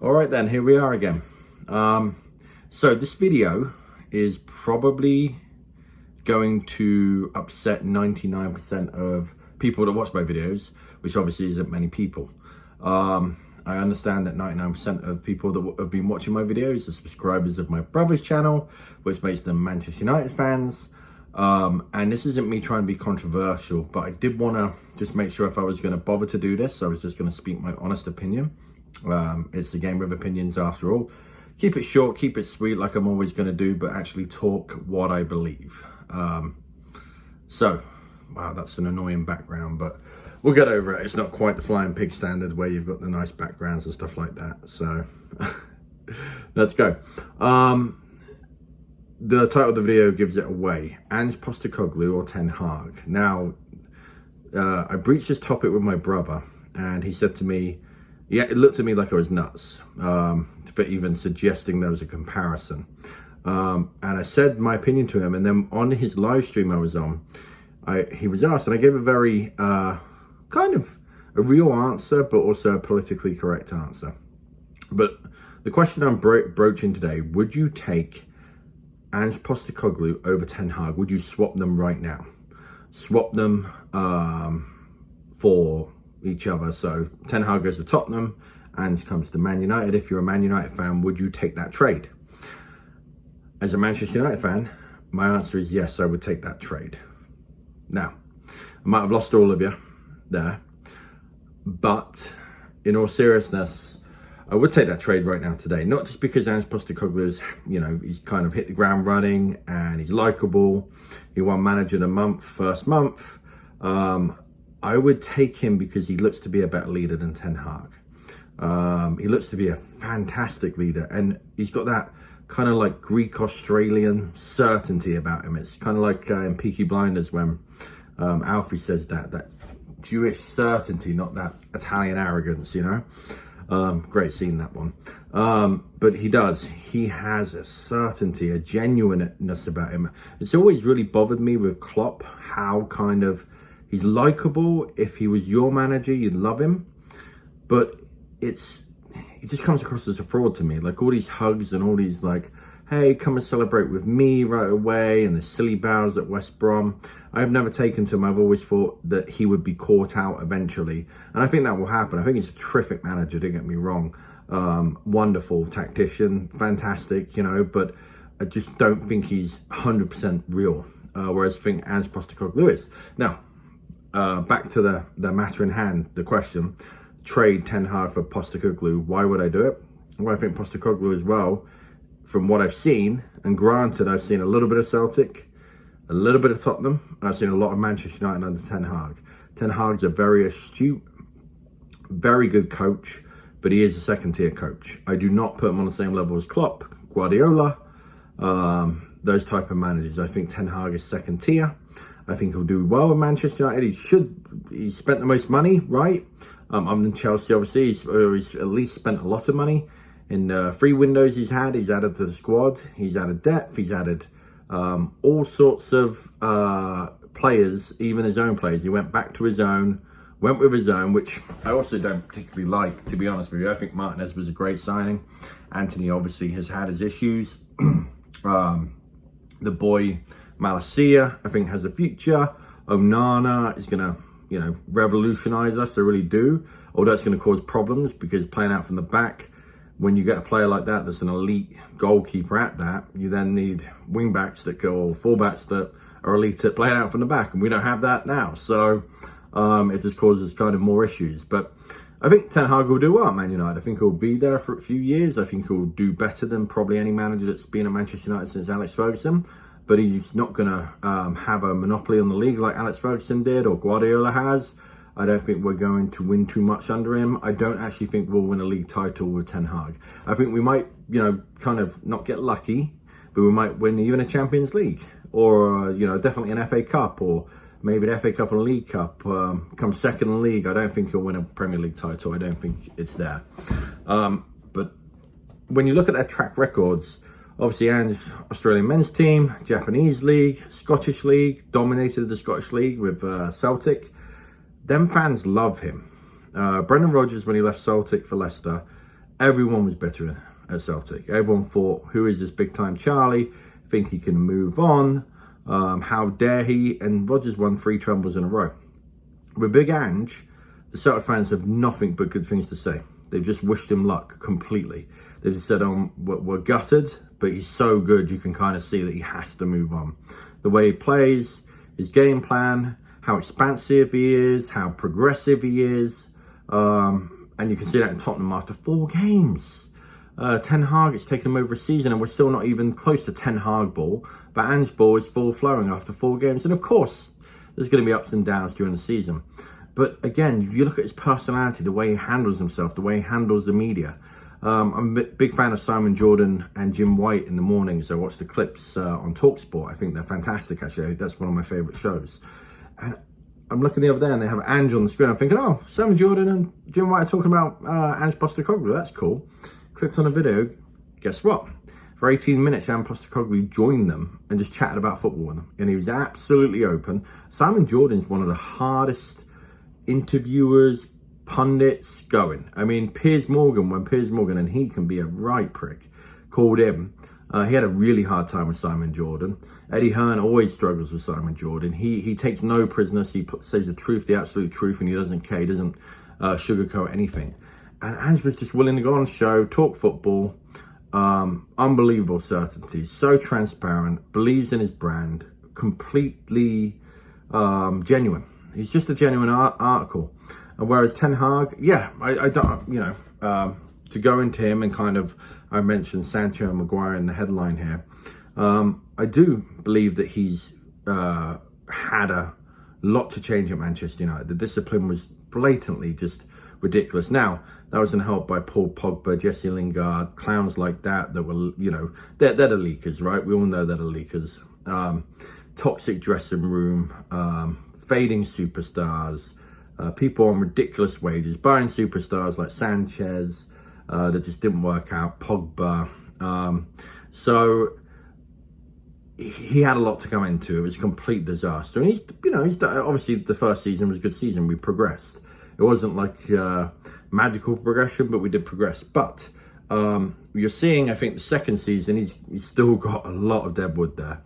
All right then, here we are again. So this video is probably going to upset 99% of people that watch my videos, which obviously isn't many people. I understand that 99% of people that have been watching my videos are subscribers of my brother's channel, which makes them Manchester United fans. And this isn't me trying to be controversial, but I did want to just make sure if I was going to bother to do this, I was just going to speak my honest opinion. It's a game of opinions after all. Keep it short, keep it sweet like I'm always going to do, but actually talk what I believe. Wow, that's an annoying background, but we'll get over it. It's not quite the Flying Pig standard where you've got the nice backgrounds and stuff like that. So let's go. The title of the video gives it away. Ange Postecoglou or Ten Hag. Now, I breached this topic with my brother, and he said to me, yeah, it looked at me like I was nuts for even suggesting there was a comparison. And I said my opinion to him, and then on his live stream I was on, he was asked, and I gave a very kind of a real answer, but also a politically correct answer. But the question I'm broaching today, would you take Ange Postecoglou over Ten Hag? Would you swap them right now? Swap them for each other. So Ten Hag goes to Tottenham, Ange comes to Man United. If you're a Man United fan, would you take that trade? As a Manchester United fan, my answer is yes, I would take that trade. Now, I might have lost all of you there, but in all seriousness, I would take that trade right now today. Not just because Ange Postecoglou is, he's kind of hit the ground running and he's likable. He won Manager of the Month first month. I would take him because he looks to be a better leader than Ten Hag. He looks to be a fantastic leader, and he's got that kind of like Greek-Australian certainty about him. It's kind of like in Peaky Blinders when Alfie says that Jewish certainty, not that Italian arrogance, Great scene, that one. But he has a certainty, a genuineness about him. It's always really bothered me with Klopp, how kind of he's likable. If he was your manager, you'd love him, but it just comes across as a fraud to me. Like all these hugs and all these like, hey, come and celebrate with me right away, and the silly bows at West Brom. I've never taken to him. I've always thought that he would be caught out eventually, and I think that will happen. I think he's a terrific manager, don't get me wrong. Wonderful tactician, fantastic, but I just don't think he's 100% real, whereas I think Ange Postecoglou is. Now, back to the matter in hand, the question, trade Ten Hag for Postecoglou. Why would I do it? Well, I think Postecoglou as well, from what I've seen, and granted, I've seen a little bit of Celtic, a little bit of Tottenham, and I've seen a lot of Manchester United under Ten Hag. Ten Hag's a very astute, very good coach, but he is a second-tier coach. I do not put him on the same level as Klopp, Guardiola, those type of managers. I think Ten Hag is second tier. I think he'll do well with Manchester United. He's spent the most money, right? Other than Chelsea, obviously. He's at least spent a lot of money. In 3 windows he's added to the squad. He's added depth. He's added all sorts of players, even his own players. He went back to his own, went with his own, which I also don't particularly like, to be honest with you. I think Martinez was a great signing. Anthony obviously has had his issues. The boy Malacia, I think, has the future. Onana is going to, revolutionize us. I really do. Although it's going to cause problems because playing out from the back, when you get a player like that that's an elite goalkeeper at that, you then need wing backs that go, or fullbacks that are elite at playing out from the back, and we don't have that now. So it just causes kind of more issues. But I think Ten Hag will do well at Man United. I think he'll be there for a few years. I think he'll do better than probably any manager that's been at Manchester United since Alex Ferguson. But he's not going to have a monopoly on the league like Alex Ferguson did or Guardiola has. I don't think we're going to win too much under him. I don't actually think we'll win a league title with Ten Hag. I think we might, kind of not get lucky, but we might win even a Champions League or, definitely an FA Cup or maybe the FA Cup and League Cup. Come second in the league. I don't think he'll win a Premier League title. I don't think it's there. But when you look at their track records, obviously Ange's Australian men's team, Japanese league, Scottish league, dominated the Scottish league with Celtic. Them fans love him. Brendan Rodgers, when he left Celtic for Leicester, everyone was bitter at Celtic. Everyone thought, who is this big time Charlie? Think he can move on? How dare he? And Rodgers won 3 trebles in a row. With Big Ange, the Celtic fans have nothing but good things to say. They've just wished him luck completely. They've just said, we're gutted, but he's so good, you can kind of see that he has to move on. The way he plays, his game plan, how expansive he is, how progressive he is. And you can see that in Tottenham after 4 games. Ten Hag, it's taken him over a season and we're still not even close to Ten Hag ball. But Ange ball is full flowing after 4 games. And of course, there's going to be ups and downs during the season. But again, if you look at his personality, the way he handles himself, the way he handles the media. I'm a big fan of Simon Jordan and Jim White in the mornings. I watch the clips on TalkSport. I think they're fantastic, actually. That's one of my favourite shows. And I'm looking the other day and they have Ange on the screen. I'm thinking, oh, Simon Jordan and Jim White are talking about Ange Postecoglou. That's cool. Clicked on a video. Guess what? For 18 minutes, Ange Postecoglou joined them and just chatted about football with them. And he was absolutely open. Simon Jordan's one of the hardest interviewers, pundits going. I mean, Piers Morgan, and he can be a right prick, called him. He had a really hard time with Simon Jordan. Eddie Hearn always struggles with Simon Jordan. He takes no prisoners. He says the truth, the absolute truth, and he doesn't care. He doesn't sugarcoat anything. And Ange was just willing to go on the show, talk football, unbelievable certainty, so transparent, believes in his brand, completely genuine. He's just a genuine article. And whereas Ten Hag, yeah, I don't, to go into him and kind of, I mentioned Sancho and Maguire in the headline here. I do believe that he's had a lot to change at Manchester United. The discipline was blatantly just ridiculous. Now, that wasn't helped by Paul Pogba, Jesse Lingard, clowns like that were, they're the leakers, right? We all know they're the leakers. Toxic dressing room, fading superstars, people on ridiculous wages, buying superstars like Sanchez, that just didn't work out, Pogba. So he had a lot to come into. It was a complete disaster. And he's obviously the first season was a good season. We progressed. It wasn't like magical progression, but we did progress. But you're seeing, I think, the second season, he's still got a lot of deadwood there.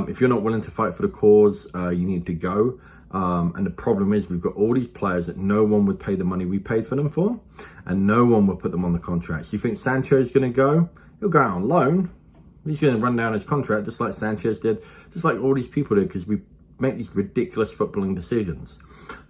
If you're not willing to fight for the cause, you need to go. And the problem is we've got all these players that no one would pay the money we paid for them for, and no one would put them on the contracts. You think Sancho's going to go? He'll go out on loan. He's going to run down his contract just like Sanchez did, just like all these people did, because we make these ridiculous footballing decisions,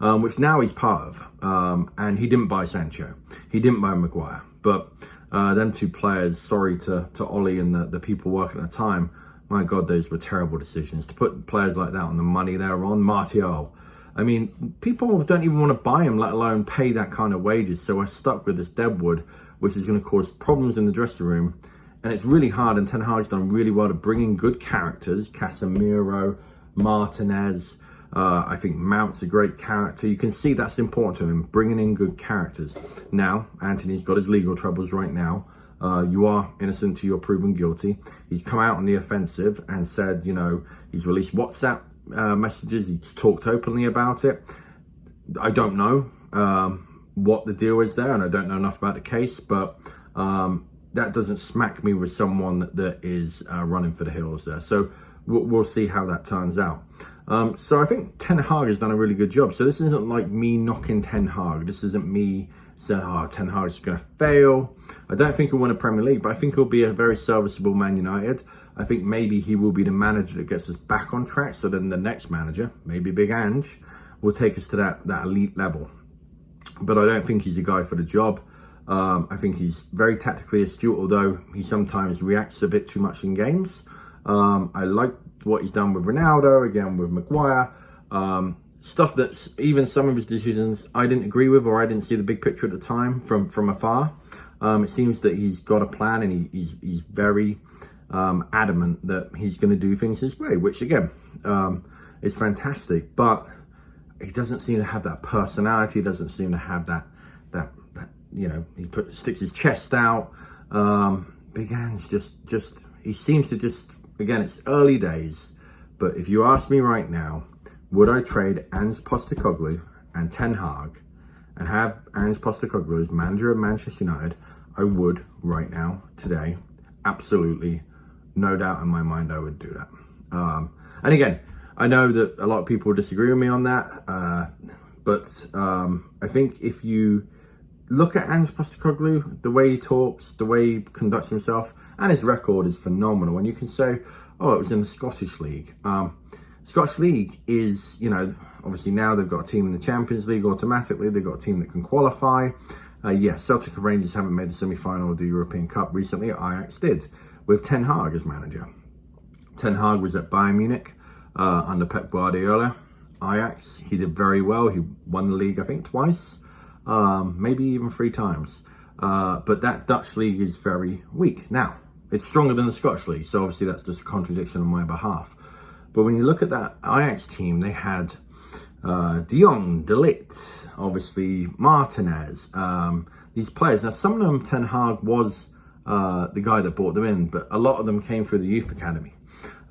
which now he's part of. And he didn't buy Sancho. He didn't buy Maguire. But them 2 players, sorry to Ollie and the people working at the time, my God, those were terrible decisions. To put players like that on the money they're on, Martial. I mean, people don't even want to buy him, let alone pay that kind of wages. So we're stuck with this deadwood, which is going to cause problems in the dressing room. And it's really hard, and Ten Hag's done really well to bring in good characters. Casemiro, Martinez, I think Mount's a great character. You can see that's important to him, bringing in good characters. Now, Anthony's got his legal troubles right now. You are innocent till you're proven guilty. He's come out on the offensive and said, he's released WhatsApp messages. He's talked openly about it. I don't know what the deal is there, and I don't know enough about the case, but that doesn't smack me with someone that is running for the hills there. So we'll see how that turns out. So I think Ten Hag has done a really good job. So this isn't like me knocking Ten Hag. This isn't me saying, Ten Hag is going to fail. I don't think he'll win a Premier League, but I think he'll be a very serviceable Man United. I think maybe he will be the manager that gets us back on track. So then the next manager, maybe Big Ange, will take us to that elite level. But I don't think he's a guy for the job. I think he's very tactically astute, although he sometimes reacts a bit too much in games. I like what he's done with Ronaldo, again with Maguire. Stuff that even some of his decisions I didn't agree with, or I didn't see the big picture at the time from afar. It seems that he's got a plan, and he's very adamant that he's going to do things his way, which again is fantastic. But he doesn't seem to have that personality. He doesn't seem to have that he sticks his chest out. Big Ange just he seems to just, again, it's early days, but if you ask me right now, would I trade Ange Postecoglou and Ten Hag and have Ange Postecoglou as manager of Manchester United? I would right now, today. Absolutely. No doubt in my mind I would do that. And again, I know that a lot of people disagree with me on that. But I think if you look at Ange Postecoglou, the way he talks, the way he conducts himself, and his record is phenomenal. And you can say, oh, it was in the Scottish League. Scottish League is, you know, obviously now they've got a team in the Champions League automatically. They've got a team that can qualify. Yes, Celtic and Rangers haven't made the semi-final of the European Cup recently. Ajax did, with Ten Hag as manager. Ten Hag was at Bayern Munich under Pep Guardiola. Ajax, he did very well. He won the league, I think, twice, maybe even 3 times. But that Dutch league is very weak. Now, it's stronger than the Scottish League, so obviously that's just a contradiction on my behalf. But when you look at that Ajax team, they had De Jong, De Ligt, obviously Martinez, these players. Now, some of them, Ten Hag was the guy that brought them in, but a lot of them came through the youth academy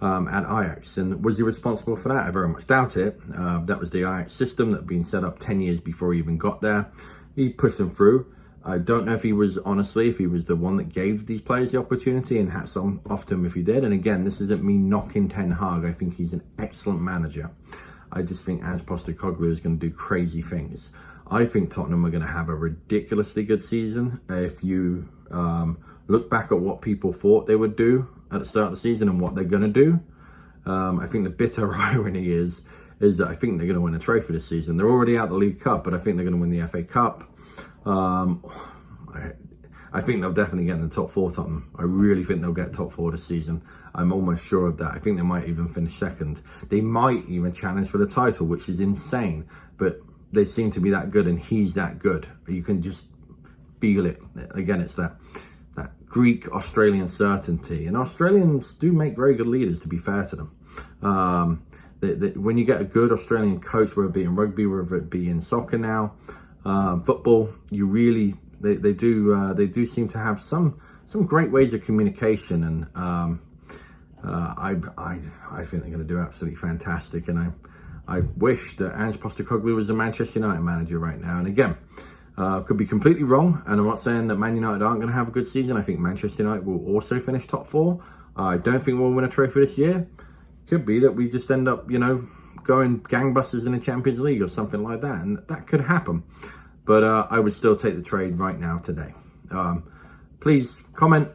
at Ajax. And was he responsible for that? I very much doubt it. That was the Ajax system that had been set up 10 years before he even got there. He pushed them through. I don't know if he was, honestly, if he was the one that gave these players the opportunity, and hats off to him if he did. And again, this isn't me knocking Ten Hag. I think he's an excellent manager. I just think Ange Postecoglou is going to do crazy things. I think Tottenham are going to have a ridiculously good season. If you look back at what people thought they would do at the start of the season and what they're going to do, I think the bitter irony is that I think they're going to win a trophy this season. They're already out the League Cup, but I think they're going to win the FA Cup. I think they'll definitely get in the top 4, Tottenham. I really think they'll get top 4 this season. I'm almost sure of that. I think they might even finish second. They might even challenge for the title, which is insane. But they seem to be that good, and he's that good. You can just feel it. Again, it's that Greek-Australian certainty. And Australians do make very good leaders, to be fair to them. When you get a good Australian coach, whether it be in rugby, whether it be in soccer now, football, you really... They do seem to have some great ways of communication, and I think they're going to do absolutely fantastic. And I wish that Ange Postecoglou was the Manchester United manager right now. And again, could be completely wrong, and I'm not saying that Man United aren't going to have a good season. I think Manchester United will also finish top 4. I don't think we'll win a trophy this year. Could be that we just end up, you know, going gangbusters in the Champions League or something like that, and that could happen. But I would still take the trade right now today. Please comment,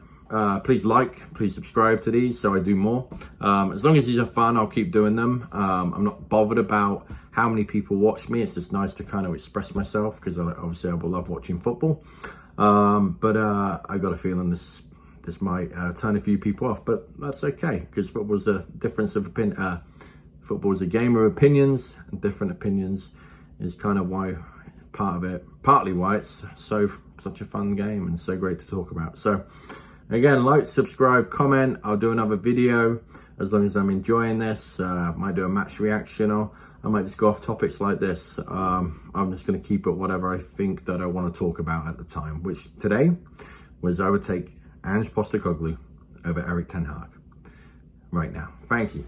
please like, please subscribe to these so I do more. As long as these are fun, I'll keep doing them. I'm not bothered about how many people watch me. It's just nice to kind of express myself, because obviously I will love watching football. But I got a feeling this might turn a few people off, but that's okay, because football's a difference of opinion. Football is a game of opinions, and different opinions is kind of why... partly why it's such a fun game and so great to talk about. So again, like, subscribe, comment. I'll do another video as long as I'm enjoying this. Might do a match reaction, or I might just go off topics like this. I'm just going to keep it whatever I think that I want to talk about at the time, which today was I would take Ange Postecoglou over Erik Ten Hag right now. Thank you.